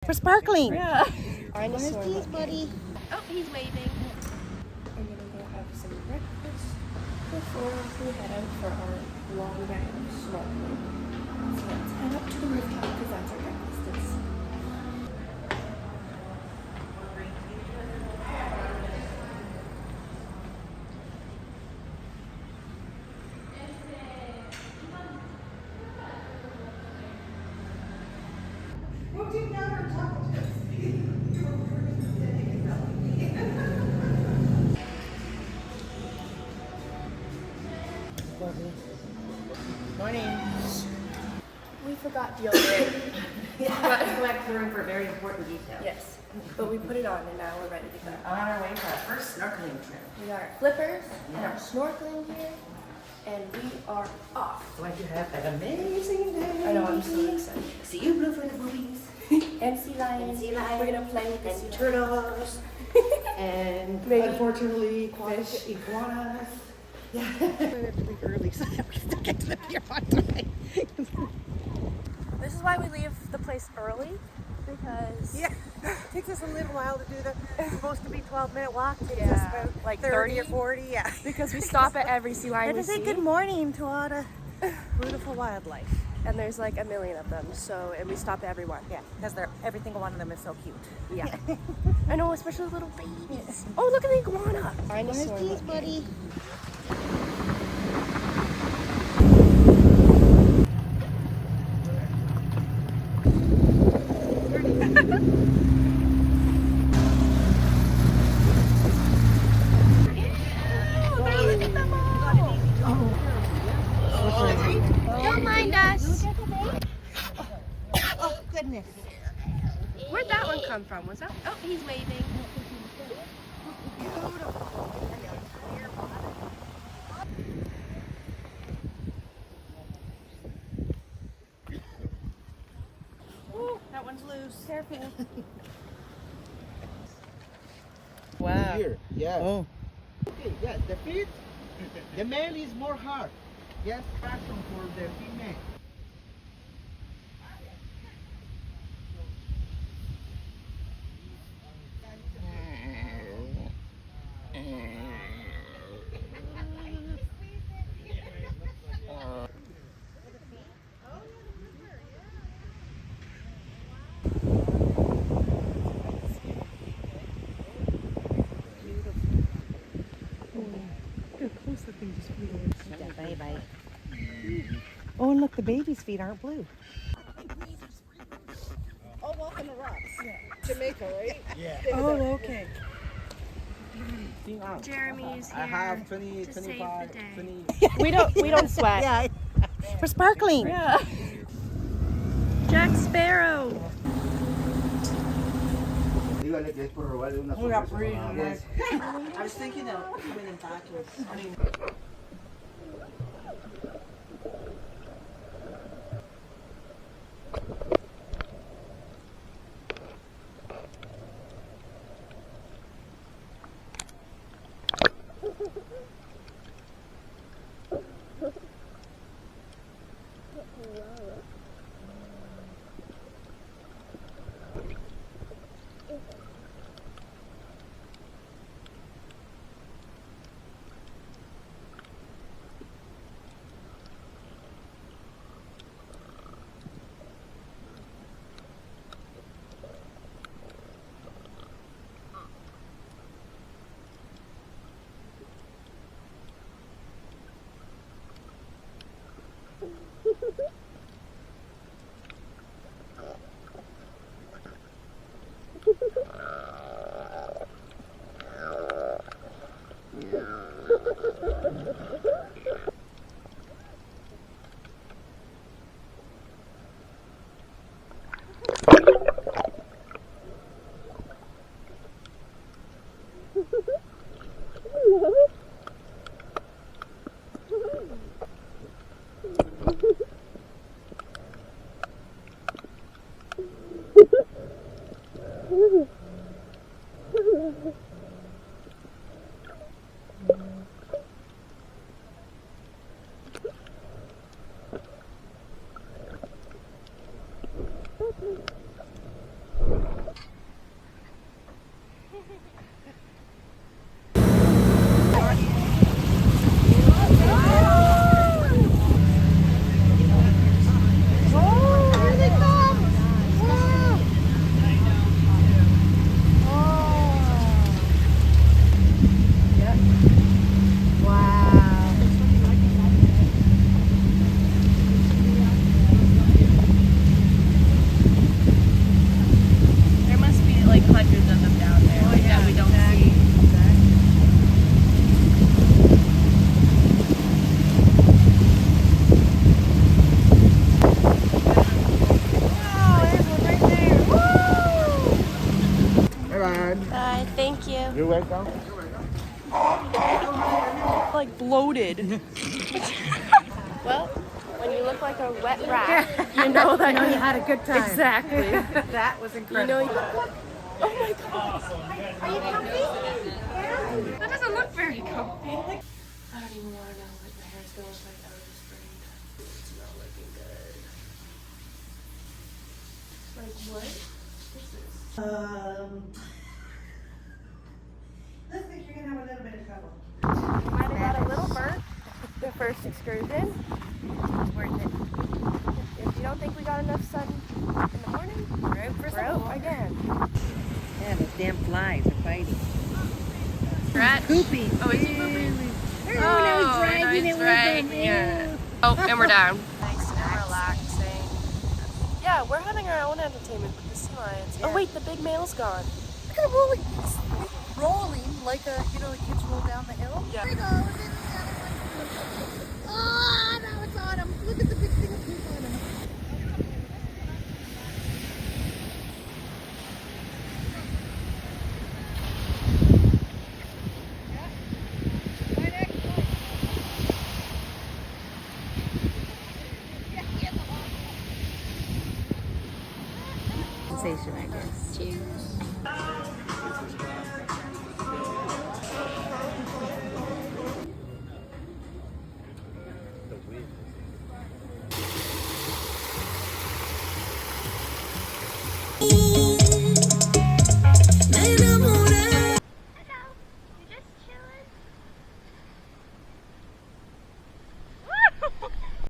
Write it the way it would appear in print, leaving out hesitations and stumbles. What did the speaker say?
We're sparkling. Yeah. Dinosaur. Where's buddy? Oh, he's waving. We're gonna go have some breakfast before we head out for our long day of snorkeling. So let's head up to the rooftop because that's our breakfast is. Morning. We forgot deodorant. We went to room for very important details. Yes, but we put it on and now we're ready to go. On our way for our first snorkeling trip. We got our flippers and our snorkeling gear, and we are off. Going to have an amazing day. I know, I'm so excited. See you blue for the boobies. And sea lions. sea lions. We're gonna play with the sea And lions. turtles. And Maybe unfortunately, fish. iguanas. We have to leave early so that we still get to the pier on time. This is why we leave the place early, because Yeah, it takes us a little while to do the supposed to be 12-minute walk. Takes Yeah, us about like 30 or 30. 40. Yeah. because we stop at every sea lion And we to say see, good morning to all the beautiful wildlife. and there's like a million of them. So, and we stop at every one. Yeah, because every single one of them is so cute. Yeah. I know, especially little babies. Oh, look at the iguana. Dinosaur. Where's buddy? Don't mind us. Oh, goodness. Where'd that one come from? Was that? Oh, he's waving. Ooh, that one's loose. Careful. Wow. Here, yeah. Oh. Okay, yeah, the feet, the male is more hard. Yes, traction for the female. Bye-bye. Oh, and look, the baby's feet aren't blue. Oh, walk on the rocks. Yeah. Jamaica, right? Yeah. Oh, okay. Jeremy's here I have 20, to save 25, the day. 20. We don't sweat. Yeah. We're sparkling. Yeah. Jack Sparrow. Dígale que es por robarle una Yes. I was thinking of winning backwards. I mean, Thank you. You're welcome. Like bloated. Well, when you look like a wet rat, you know that you had a good time. Exactly. That was incredible. You know. Oh my god. Are you comfy? Yeah. That doesn't look very comfy. I don't even want to know what my hair's gonna look like out of this braid. It's not looking good. Like what? What's this? Looks like you're gonna have a little bit of trouble. Might have got a little burnt the first excursion. It's worth it. If you don't think we got enough sun in the morning, we're out again. Yeah, those damn flies are fighting. Rat. Pooping. Oh, is he pooping? Oh, now he's dragging it with him. Yeah. Oh, and we're down. Nice and relaxing. Yeah, we're having our own entertainment with the sea lions. Yeah. Oh wait, the big male's gone. Look at him rolling like a, you know, the kids roll down the hill. Yeah. There he goes. Oh, now it's on him. Look at the big thing of poop on him. Sensation, I guess. Cheers.